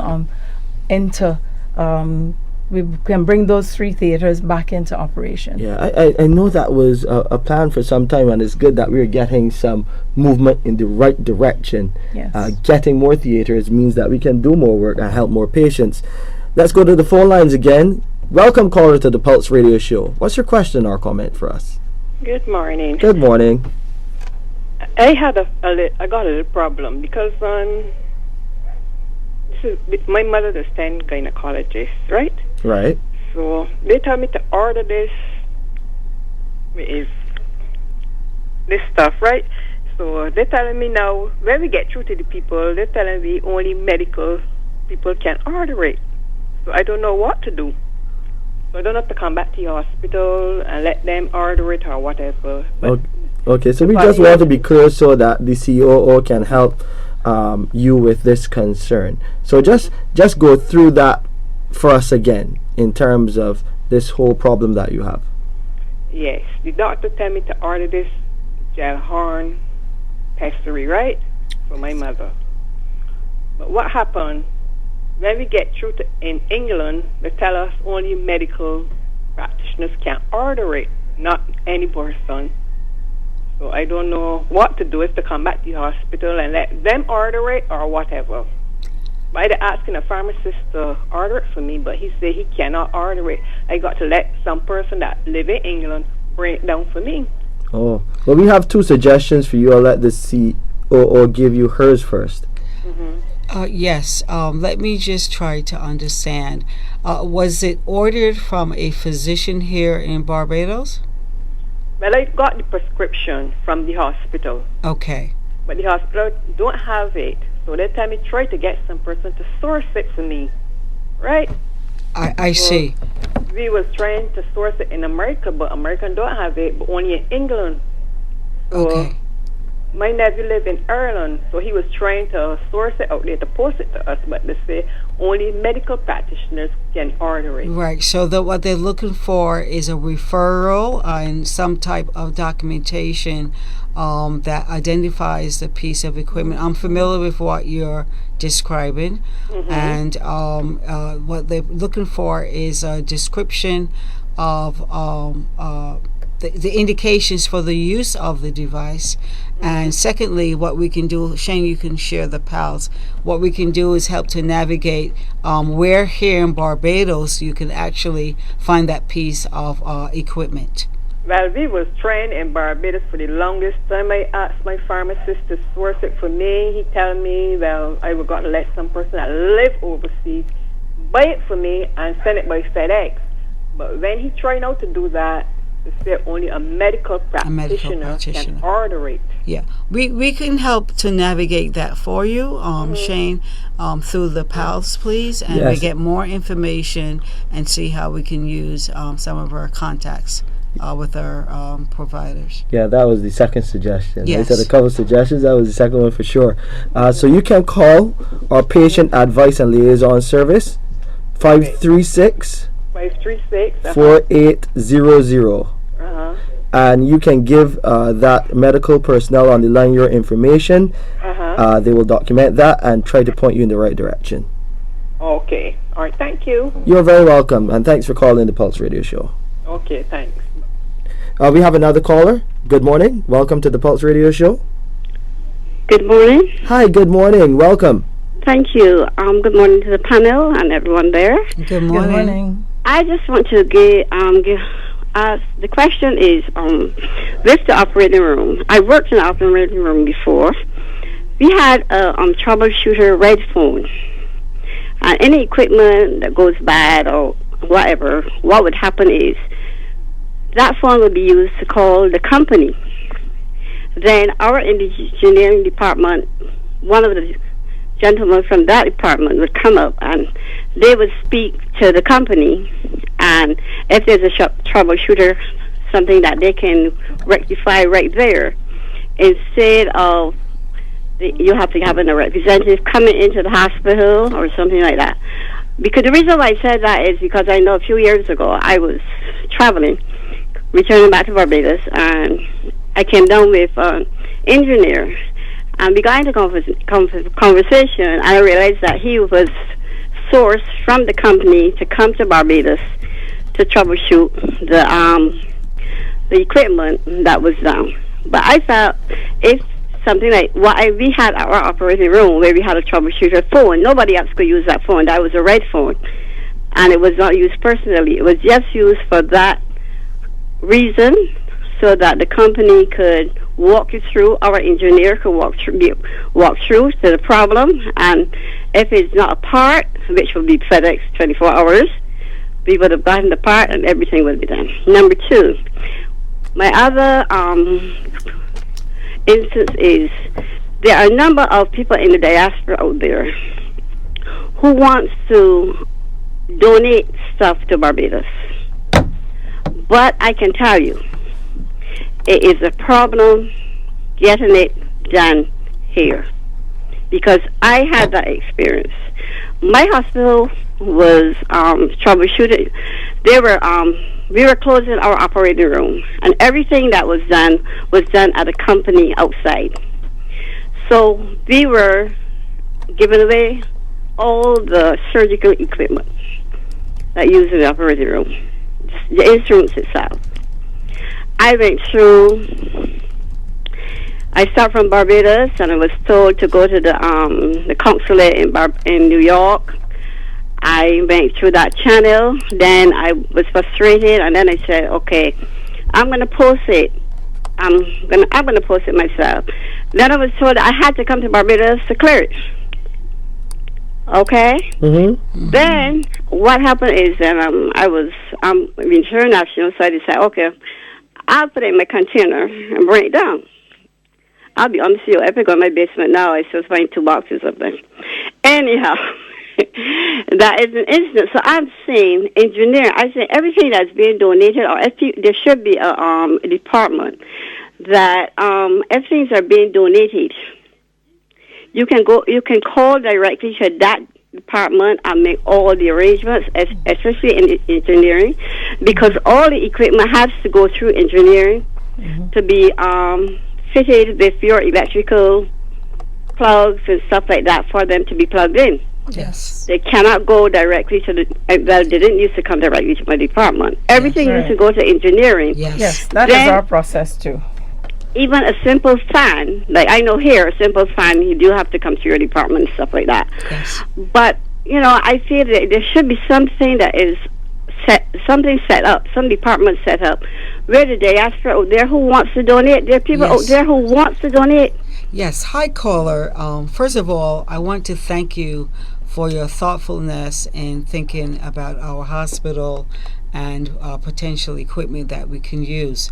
we can bring those 3 theaters back into operation. Yeah, I know that was a plan for some time, and it's good that we're getting some movement in the right direction. Yes. Getting more theaters means that we can do more work and help more patients. Let's go to the phone lines again. Welcome, caller, to the Pulse Radio Show. What's your question or comment for us? Good morning. Good morning. I got a little problem because my mother is 10 gynecologist, right? Right. So they tell me to order this stuff, right? So they're telling me now, when we get through to the people, they're telling me only medical people can order it. So I don't know what to do. So I don't have to come back to your hospital and let them order it or whatever. But okay, so we just want to be clear so that the COO can help you with this concern. So just go through that for us again in terms of this whole problem that you have. Yes, the doctor tell me to order this gel horn pessary, right, for my mother. But what happened, when we get through to in England, they tell us only medical practitioners can order it, not any person. So I don't know what to do, is to come back to the hospital and let them order it or whatever. But they're asking a pharmacist to order it for me, but he said he cannot order it. I got to let some person that live in England bring it down for me. Oh, well, we have 2 suggestions for you. I'll let the COO give you hers first. Yes, let me just try to understand. Was it ordered from a physician here in Barbados? Well, I got the prescription from the hospital. Okay. But the hospital don't have it. So they tell me try to get some person to source it for me. Right? I see. We was trying to source it in America, but America don't have it, but only in England. So okay. My nephew live in Ireland, so he was trying to source it out there to post it to us, but they say only medical practitioners can order it. Right, so what they're looking for is a referral and some type of documentation that identifies the piece of equipment. I'm familiar with what you're describing, and what they're looking for is a description of the indications for the use of the device. And secondly, what we can do, Shane, you can share the PALs. What we can do is help to navigate where here in Barbados you can actually find that piece of equipment. Well, we was trained in Barbados for the longest time. I asked my pharmacist to source it for me. He tell me, well, I was going to let some person that live overseas buy it for me and send it by FedEx. But when he tried now to do that, they said only a medical practitioner can order it. Yeah, we can help to navigate that for you, Shane, through the PALS, please, and we get more information and see how we can use some of our contacts with our providers. Yeah, that was the second suggestion. Yes. They said a couple of suggestions. That was the second one for sure. So you can call our patient advice and liaison service, 536 4800. And you can give that medical personnel on the line your information. They will document that and try to point you in the right direction. Okay. All right. Thank you. You're very welcome, and thanks for calling the Pulse Radio Show. Okay. Thanks. We have another caller. Good morning. Welcome to the Pulse Radio Show. Good morning. Hi. Good morning. Welcome. Thank you. Good morning to the panel and everyone there. Good morning. Good morning. I just want to the question is, with the operating room. I worked in the operating room before. We had a troubleshooter red phone. And any equipment that goes bad or whatever, what would happen is that phone would be used to call the company. Then our engineering department, one of the gentlemen from that department would come up and they would speak to the company, and if there's a troubleshooter, something that they can rectify right there, instead of you have to have a representative coming into the hospital or something like that. Because the reason why I said that is because I know a few years ago I was traveling, returning back to Barbados, and I came down with an engineer, and we got into conversation, and I realized that he was sourced from the company to come to Barbados to troubleshoot the equipment that was down. But I felt if something like we had our operating room where we had a troubleshooter phone, nobody else could use that phone. That was a red phone, and it was not used personally. It was just used for that reason, so that the company could walk you through, our engineer could walk through to the problem, and if it's not a part, which would be FedEx 24 hours, we would have gotten the part and everything would be done. Number two, my other instance is there are a number of people in the diaspora out there who wants to donate stuff to Barbados. But I can tell you, it is a problem getting it done here, because I had that experience. My hospital was troubleshooted. We were closing our operating room, and everything that was done at a company outside. So we were giving away all the surgical equipment that used in the operating room, the instruments itself. I went through. I started from Barbados, and I was told to go to the consulate in New York. I went through that channel. Then I was frustrated, and then I said, "Okay, I'm going to post it. I'm going to post it myself." Then I was told I had to come to Barbados to clear it. Okay. Mm-hmm. Then what happened is that I'm international, so I decided, okay, I'll put it in my container and bring it down. I'll be honest with you, if I go in my basement now, I still find 2 boxes of them. Anyhow, that is an instance. So I'm saying engineering. I say everything that's being donated, or there should be a department that if things are being donated, you can call directly to that department and make all the arrangements, especially in engineering, because all the equipment has to go through engineering to be fitted with your electrical plugs and stuff like that for them to be plugged in. Yes. They cannot go directly to they didn't used to come directly to my department. Everything used to go to engineering. Yes, that is our process too. Even a simple fan, like I know here, a simple fan, you do have to come to your department and stuff like that. Yes. But, I feel that there should be something that is set up, some department set up, where the diaspora out there who wants to donate, there are people out there who wants to donate. Yes. Hi, caller. First of all, I want to thank you for your thoughtfulness in thinking about our hospital and potential equipment that we can use.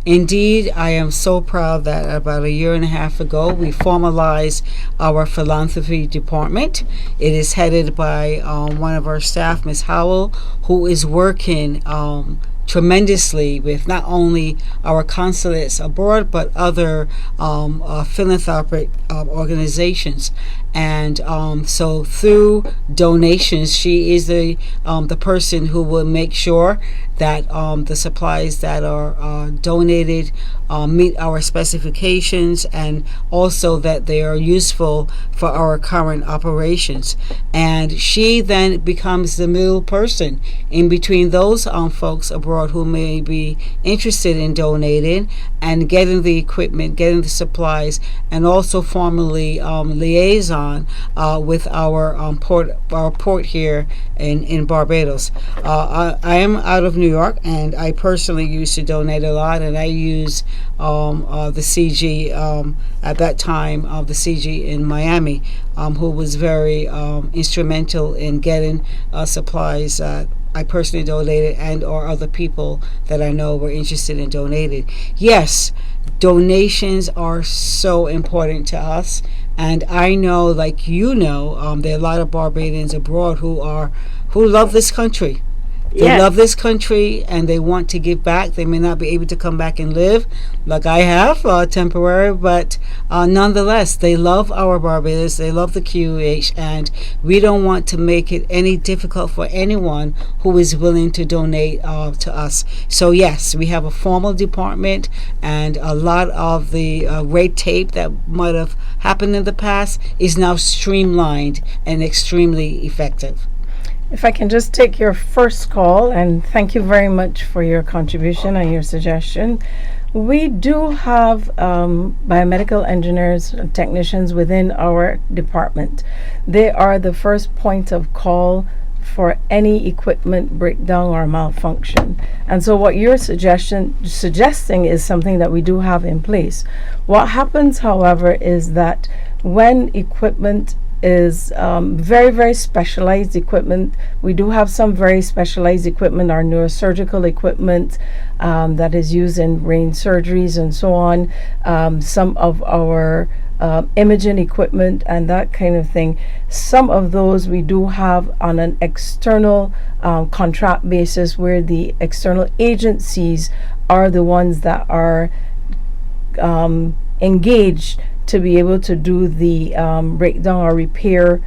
Indeed, I am so proud that about 1.5 years ago, we formalized our philanthropy department. It is headed by one of our staff, Ms. Howell, who is working tremendously with not only our consulates abroad, but other philanthropic organizations. And so through donations, she is the person who will make sure that the supplies that are donated meet our specifications, and also that they are useful for our current operations. And she then becomes the middle person in between those folks abroad who may be interested in donating and getting the equipment, getting the supplies, and also formally liaison on with our port here in Barbados. I am out of New York, and I personally used to donate a lot, and I use the CG at that time of the CG in Miami, who was very instrumental in getting supplies that I personally donated, and or other people that I know were interested in donating. Yes, donations are so important to us, and I know, like you know, there are a lot of Barbadians abroad who love this country. They love this country, and they want to give back. They may not be able to come back and live like I have, temporary, but nonetheless, they love our Barbados. They love the QEH, and we don't want to make it any difficult for anyone who is willing to donate to us. So yes, we have a formal department, and a lot of the red tape that might have happened in the past is now streamlined and extremely effective. If I can just take your first call, and thank you very much for your contribution and your suggestion. We do have biomedical engineers and technicians within our department. They are the first point of call for any equipment breakdown or malfunction. And so what you're suggesting is something that we do have in place. What happens, however, is that when equipment is very, very specialized equipment. We do have some very specialized equipment, our neurosurgical equipment that is used in brain surgeries and so on, some of our imaging equipment and that kind of thing. Some of those we do have on an external contract basis, where the external agencies are the ones that are engaged to be able to do the breakdown or repair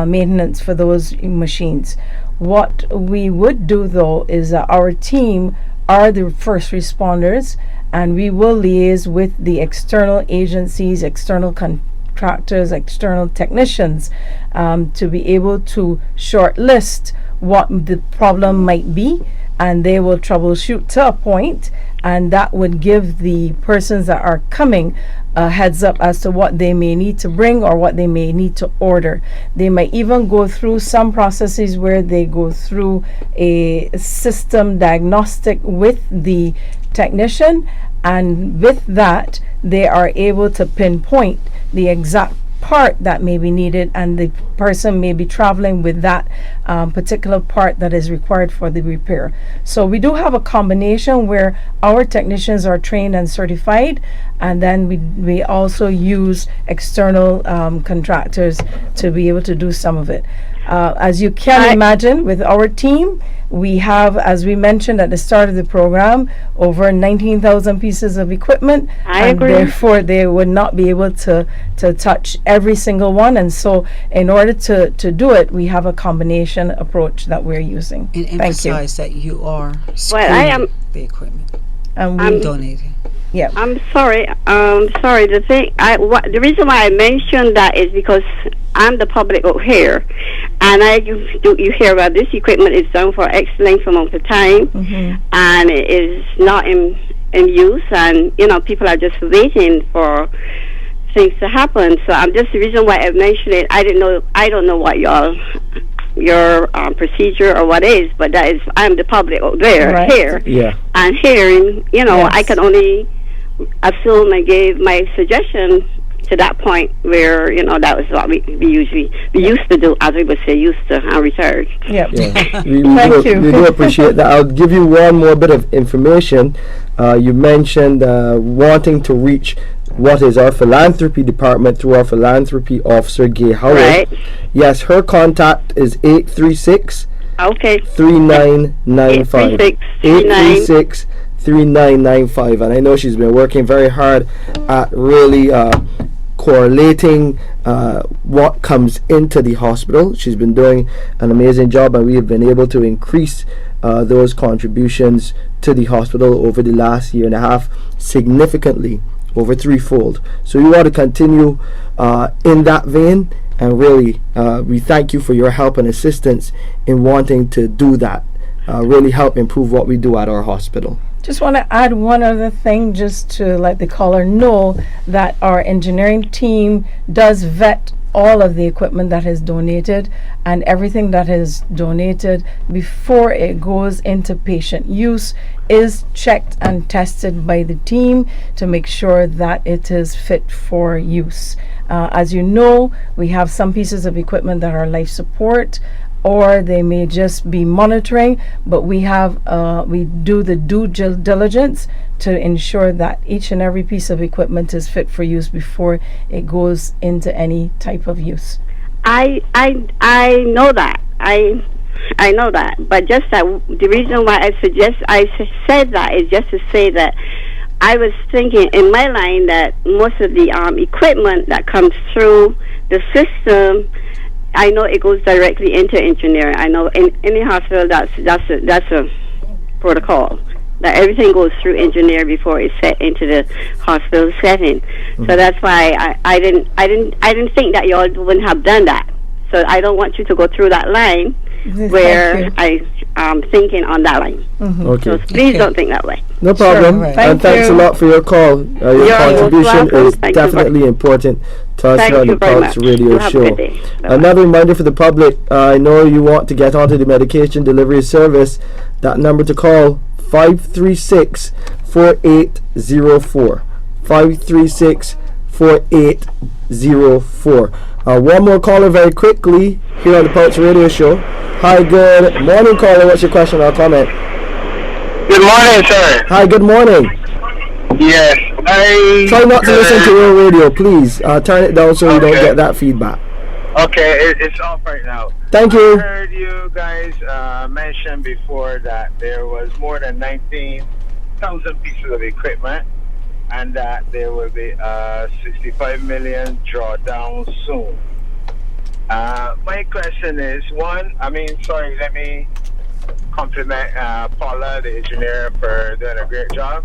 maintenance for those machines. What we would do, though, is that our team are the first responders, and we will liaise with the external agencies, external contractors, external technicians to be able to shortlist what the problem might be, and they will troubleshoot to a point, and that would give the persons that are coming a heads up as to what they may need to bring or what they may need to order. They might even go through some processes where they go through a system diagnostic with the technician, and with that they are able to pinpoint the exact part that may be needed, and the person may be traveling with that particular part that is required for the repair. So we do have a combination where our technicians are trained and certified, and then we also use external contractors to be able to do some of it. As you can imagine, with our team, we have, as we mentioned at the start of the program, over 19,000 pieces of equipment. I agree. Therefore, they would not be able to touch every single one. And so, in order to do it, we have a combination approach that we're using. And Thank emphasize that you are Well, I am the equipment. And we donated. Yeah. I'm sorry. Sorry. The reason why I mentioned that is because I'm the public out here, and you hear about this equipment is done for X length amount of time, and it is not in use, and people are just waiting for things to happen. So I'm just the reason why I mentioned it. I don't know what your procedure or what is, but that is, I'm the public out there, here, and hearing, I can only assume I gave my suggestion to that point where, that was what we used to do, as we would say, used to, and retired. Yep. Yeah. Thank you. We do appreciate that. I'll give you one more bit of information. You mentioned wanting to reach what is our philanthropy department through our philanthropy officer, Gay Howard. Right. Yes, her contact is 836 Okay. 3995. 836 3995, and I know she's been working very hard at really correlating what comes into the hospital. She's been doing an amazing job, and we have been able to increase those contributions to the hospital over the last year and a half significantly, over threefold. So we want to continue in that vein, and really we thank you for your help and assistance in wanting to do that, really help improve what we do at our hospital. Just want to add one other thing, just to let the caller know that our engineering team does vet all of the equipment that is donated and everything that is donated before it goes into patient use is checked and tested by the team to make sure that it is fit for use. As you know, we have some pieces of equipment that are life support, or they may just be monitoring, but we do the due diligence to ensure that each and every piece of equipment is fit for use before it goes into any type of use. I know that. I know that, but just that the reason why I said that is just to say that I was thinking in my line that most of the equipment that comes through the system, I know it goes directly into engineering. I know in any hospital that's a protocol that everything goes through engineering before it's set into the hospital setting. Mm-hmm. So that's why I didn't think that y'all wouldn't have done that. So I don't want you to go through that line where I'm thinking on that line. Mm-hmm. Okay. So please don't think that way. No problem. Sure, right. And thanks a lot for your call. Your contribution is definitely important to us here on the Pulse Radio Show. Another reminder for the public, I know you want to get onto the medication delivery service. That number to call, 536-4804. 536-4804. One more caller very quickly here on the Pulse Radio Show. Hi, good morning, caller. What's your question or comment? Good morning, sir. Hi, good morning. Yes, try not to listen to your radio, please. Turn it down so you don't get that feedback. Okay, it's off right now. Thank you. I heard you guys mention before that there was more than 19,000 pieces of equipment and that there will be 65 million drawdown soon. My question is, let me compliment Paula, the engineer, for doing a great job.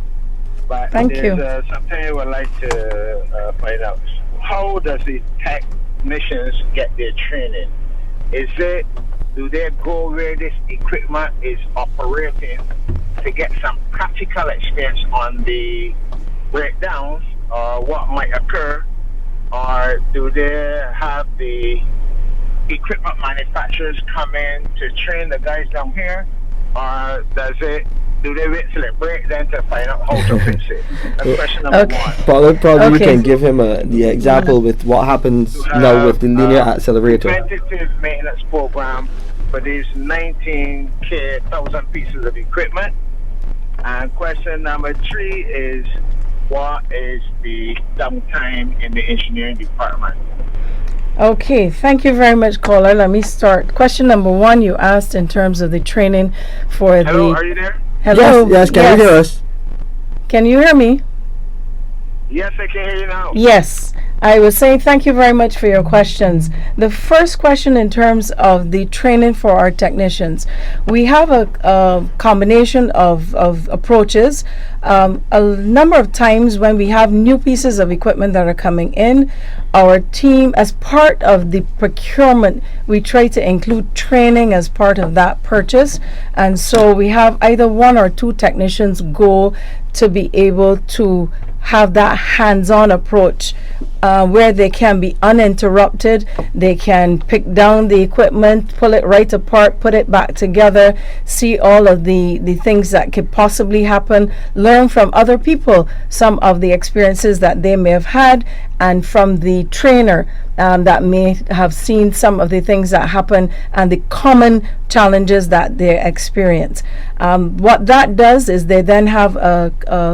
But there's something I would like to find out. How does the technicians get their training? Do they go where this equipment is operating to get some practical experience on the breakdowns or what might occur? Or do they have the equipment manufacturers come in to train the guys down here? Or do they wait till it breaks then to find out how to fix it? That's question number one. Paula, probably you can give him the example with what happens now with the linear accelerator. Preventative maintenance program for these 19,000 pieces of equipment. And question number 3 is, what is the downtime in the engineering department? Okay, thank you very much, caller. Let me start. Question number 1, you asked in terms of the training for Hello, are you there? Hello? Yes, can you hear us? Can you hear me? Yes, I can hear you now. Yes. I was saying thank you very much for your questions. The first question in terms of the training for our technicians, we have a combination of approaches. A number of times when we have new pieces of equipment that are coming in, our team, as part of the procurement, we try to include training as part of that purchase. And so we have either 1 or 2 technicians go to be able to have that hands-on approach where they can be uninterrupted. They can pick down the equipment, pull it right apart, put it back together, see all of the things that could possibly happen, learn from other people some of the experiences that they may have had, and from the trainer that may have seen some of the things that happen and the common challenges that they experience. What that does is they then have a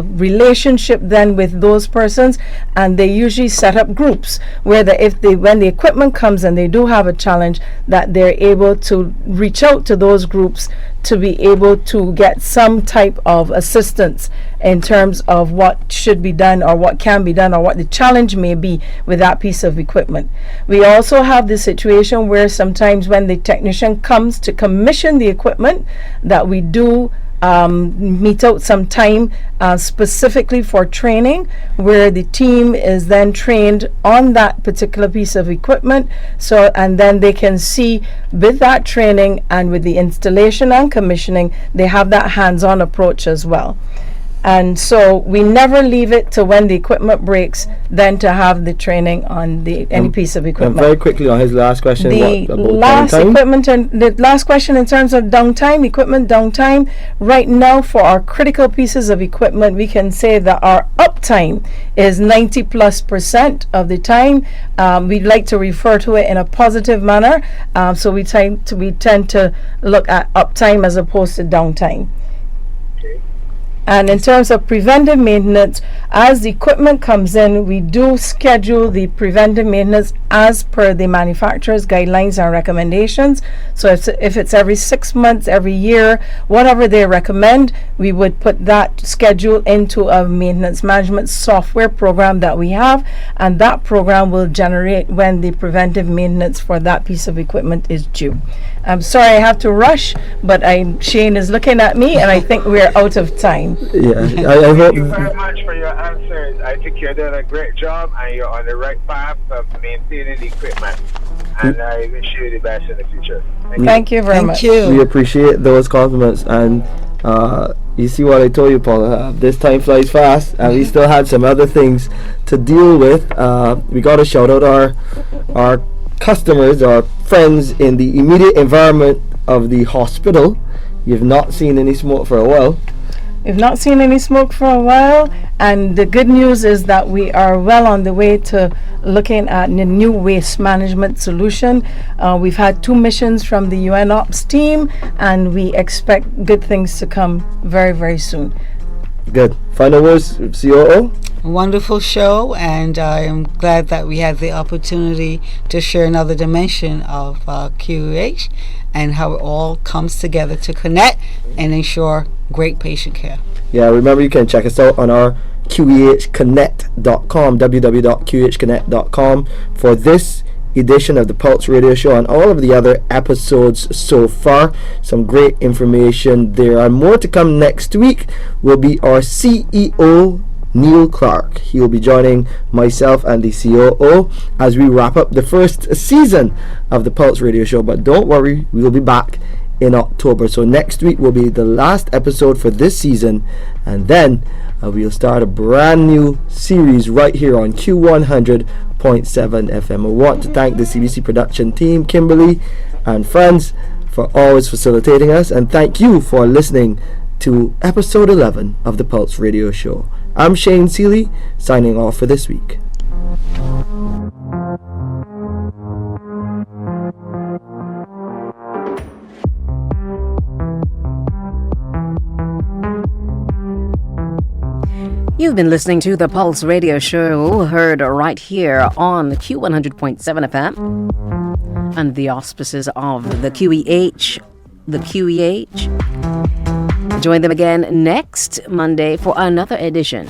relationship then with those persons, and they usually set up groups where when the equipment comes and they do have a challenge, that they're able to reach out to those groups to be able to get some type of assistance in terms of what should be done or what can be done or what the challenge may be with that piece of equipment. We also have the situation where sometimes when the technician comes to commission the equipment, that we do meet out some time specifically for training, where the team is then trained on that particular piece of equipment, and then they can see with that training and with the installation and commissioning, they have that hands-on approach as well. And so we never leave it to when the equipment breaks, then to have the training on any piece of equipment. And very quickly on his last question, The what about last downtime? equipment and the last question in terms of downtime, equipment downtime. Right now, for our critical pieces of equipment, we can say that our uptime is 90+% of the time. We'd like to refer to it in a positive manner, so we tend to look at uptime as opposed to downtime. And in terms of preventive maintenance, as the equipment comes in, we do schedule the preventive maintenance as per the manufacturer's guidelines and recommendations. So if it's every 6 months, every year, whatever they recommend, we would put that schedule into a maintenance management software program that we have, and that program will generate when the preventive maintenance for that piece of equipment is due. I'm sorry I have to rush, but Shane is looking at me, and I think we're out of time. Yeah, I Thank hope. you very much for your answers. I think you're doing a great job, and you're on the right path of maintaining the equipment. And I wish you the best in the future. Thank you very much. We appreciate those compliments, and you see what I told you, Paula. This time flies fast, and we still had some other things to deal with. We got to shout out our customers, our friends in the immediate environment of the hospital. You've not seen any smoke for a while. We've not seen any smoke for a while, and the good news is that we are well on the way to looking at a new waste management solution. We've had 2 missions from the UN Ops team, and we expect good things to come very, very soon. Good. Final words, COO? Wonderful show, and I am glad that we had the opportunity to share another dimension of QEH and how it all comes together to connect and ensure great patient care. Yeah, remember you can check us out on our QEHconnect.com, www.qehconnect.com, for this edition of the Pulse Radio Show and all of the other episodes so far. Some great information there, and more to come next week will be our CEO, Neil Clark. He will be joining myself and the COO as we wrap up the first season of the Pulse Radio Show. But don't worry, we will be back in October. So next week will be the last episode for this season, and then we'll start a brand new series right here on Q100.7 FM. I want to thank the CBC production team, Kimberly and friends, for always facilitating us, and thank you for listening to episode 11 of the Pulse Radio Show. I'm Shane Seeley, signing off for this week. You've been listening to the Pulse Radio Show, heard right here on Q100.7 FM under the auspices of the QEH. Join them again next Monday for another edition.